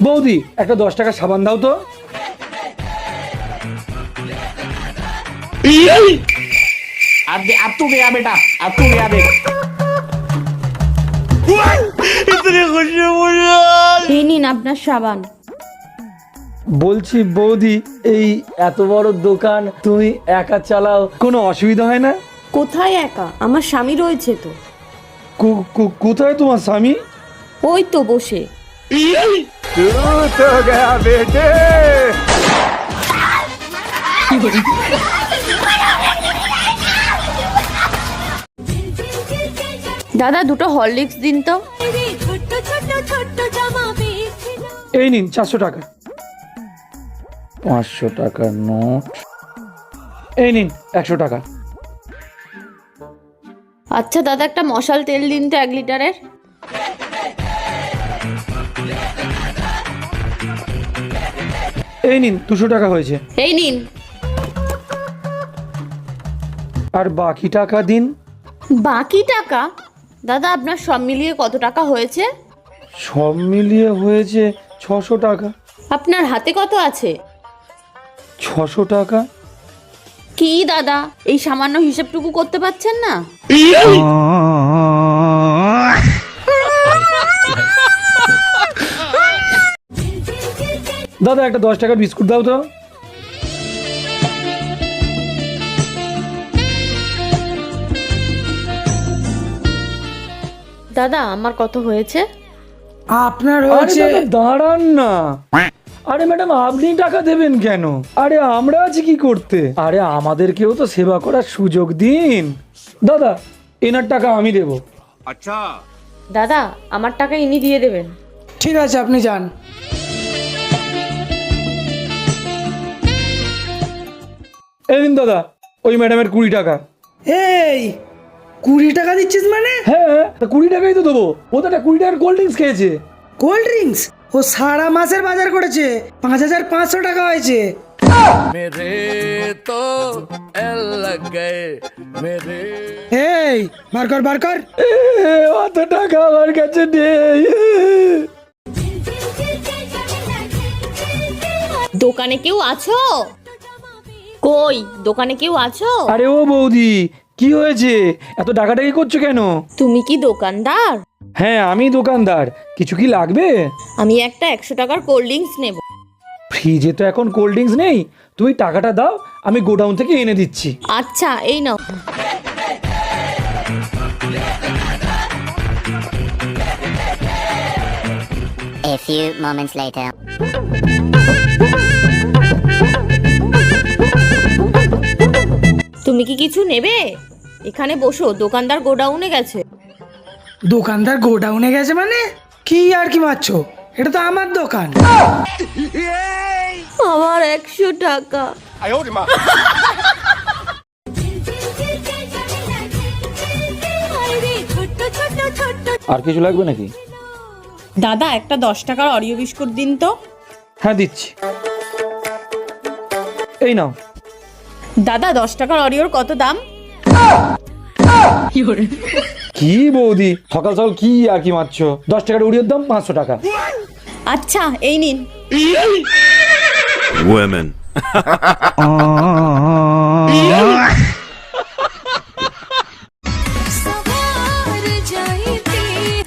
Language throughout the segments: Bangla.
বৌদি একটা 10 টাকা সাবান দাও তো। अब तू गया बेटा, अब तू गया देख। इतनी खुशी मुझे। এই নিন আপনার সাবান। বলছি বৌদি, এই এত বড় দোকান তুমি একা চালাও, কোনো অসুবিধা হয় না? কোথায় একা? আমার স্বামী রয়েছে তো। কোথায় তোমার স্বামী? ওই তো বসে। দাদা দুটো হরলিক্স দিন তো। এই নিন 400 টাকা। 500 টাকার নোট। এই নিন 100 টাকা। আচ্ছা দাদা একটা মশাল তেল দিন তো 1 লিটারের। এই নিন 200 টাকা হয়েছে। এই নিন। আর বাকি টাকা দিন। বাকি টাকা? দাদা আপনার সব মিলিয়ে কত টাকা হয়েছে? সব মিলিয়ে হয়েছে 600 টাকা। আপনার হাতে কত আছে? 600 টাকা। কি দাদা এই সামান্য হিসেবটুকু করতে পারছেন না? দাদা একটা 10 টাকার বিস্কুট দাও তো। দাদা আমার কত হয়েছে? আপনার আরে হয়েছে। দাদা দাঁড়ান না। আরে ম্যাডাম আপনি টাকা দেবেন কেন? আরে আমরা আছি কি করতে? আরে আমাদেরকেও তো সেবা করার সুযোগ দিন। দাদা এনার টাকা আমি দেব। দাদা আমার টাকা ইনি দিয়ে দেবেন। ঠিক আছে আপনি যান। এই নিন দাদা ওই ম্যাডামের 20 টাকা। এই 20 টাকা দিচ্ছিস মানে? হ্যাঁ তা 20 টাকাই তো দেবো। ও তো একটা 20 টাকার কোল্ড ড্রিঙ্কস খেয়েছে। Cold drinks? ও সারা মাসের বাজার করেছে, 5500 টাকা হয়েছে। मेरे तो एल लग गए मेरे। এই বার কর বার কর। অত টাকা আমার কাছে নেই। দোকানে কেউ আছো? কই দোকানে কেউ আছো? আরে ও বৌদি কি হয়েছে? এত টাকাটাকি করছো কেন? তুমি কি দোকানদার? হ্যাঁ আমি দোকানদার। কিছু কি লাগবে? আমি একটা 100 টাকার কোল্ড ড্রিঙ্কস নেব। ফ্রিজে তো এখন কোল্ড ড্রিঙ্কস নেই। তুমি টাকাটা দাও, আমি গোডাউন থেকে এনে দিচ্ছি। আচ্ছা এই নাও। A few moments later. তুমি কি কিছু নেবে? এখানে বসো, দোকানদার গোডাউনে গেছে। দোকানদার গোডাউনে গেছে মানে? কি আর কি মারছো? এটা তো আমার দোকান। আমার 100 টাকা। আর কিছু লাগবে নাকি? দাদা একটা 10 টাকার অরিও বিস্কুট দিন তো। হ্যাঁ দিচ্ছি। এই নাও। দাদা 10 টাকার অরিওর কত দাম? কি বৌদি সকাল সকাল কি আর কি মারছো? 10 টাকার উড়িয়ে দাম 500 টাকা। আচ্ছা এই নিন। Women.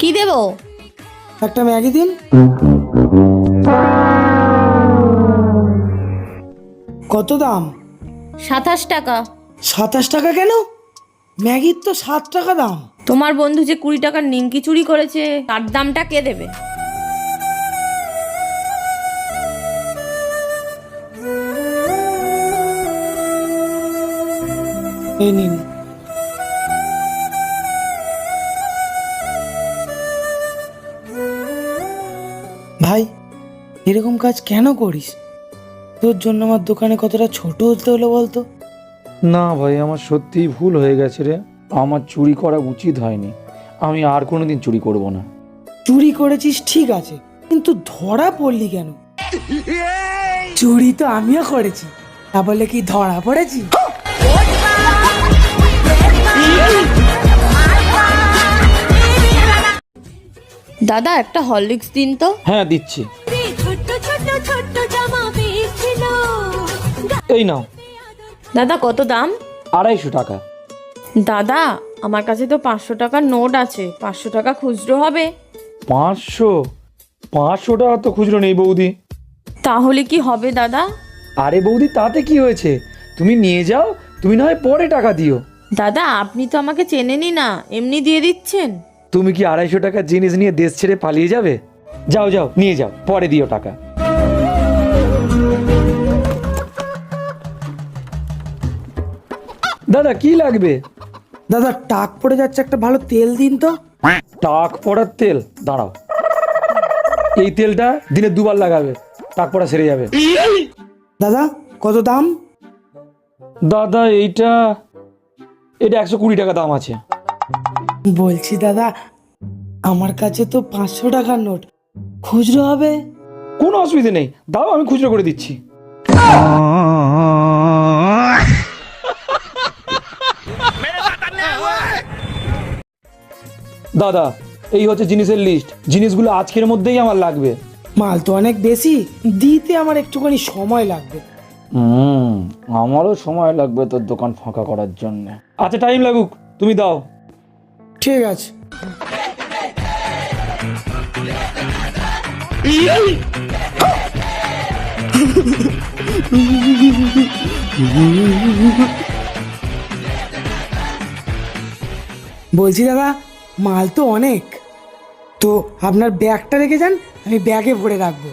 কি দেব? একটা ম্যাগি দিন। কত দাম? 27 টাকা। 27 টাকা কেন? ম্যাগির তো 7 টাকা দাম। তোমার বন্ধু যে 20 টাকার নিমকি চুরি করেছে তার দামটা কে দেবে? এই নিন। ভাই এরকম কাজ কেন করিস? তোর জন্য আমার দোকানে কতটা ছোট হতে হলো বলতো? না ভাই আমার সত্যিই ভুল হয়ে গেছে রে। আমার চুরি করা উচিত হয়নি। আমি আর কোনোদিন চুরি করব না। চুরি করেছিস ঠিক আছে, কিন্তু ধরা পড়লি কেন? চুরি তো আমিও করেছি, তা বলে কি ধরা পড়েছি? দাদা একটা হরলিক্স দিন তো। হ্যাঁ দিচ্ছি, এই নাও। দাদা কত দাম? 250 টাকা। দাদা আমার কাছে তো 500 টাকার নোট আছে, 500 টাকা খুচরো হবে? 500 টাকা তো খুচরো নেই বৌদি। তাহলে কি হবে দাদা? আরে বৌদি তাতে কি হয়েছে, তুমি নিয়ে যাও, তুমি না হয় পরে টাকা দিও। দাদা আপনি তো আমাকে চেনেনই না, এমনি দিয়ে দিচ্ছেন। তুমি কি 250 টাকার জিনিস নিয়ে দেশ ছেড়ে পালিয়ে যাবে? যাও যাও নিয়ে যাও, পরে দিও টাকা। দাদা কি লাগবে? দাদা টাক পড়ে যাচ্ছে, একটা ভালো তেল দিন তো। টাক পড়ার তেল? দাঁড়াও, এই তেলটা দিনে 2 বার লাগাবে, টাক পড়া সেরে যাবে। দাদা কত দাম? দাদা এটা 120 টাকা দাম আছে। বলছি দাদা, আমার কাছে তো 500 টাকার নোট, খুচরো হবে? কোনো অসুবিধা নেই, দাও আমি খুচরো করে দিচ্ছি। দাদা এই হচ্ছে জিনিসের লিস্ট, জিনিসগুলো আজকের মধ্যেই আমার লাগবে। মাল তো অনেক বেশি, দিতে আমার একটুখানি সময় লাগবে। আমারও সময় লাগবে তোর দোকান ফাঁকা করার জন্য। আচ্ছা টাইম লাগুক, তুমি দাও। ঠিক আছে। বলছি দাদা, মাল তো অনেক, তো আপনার ব্যাগটা রেখে যান, আমি ব্যাগে ভরে রাখবো।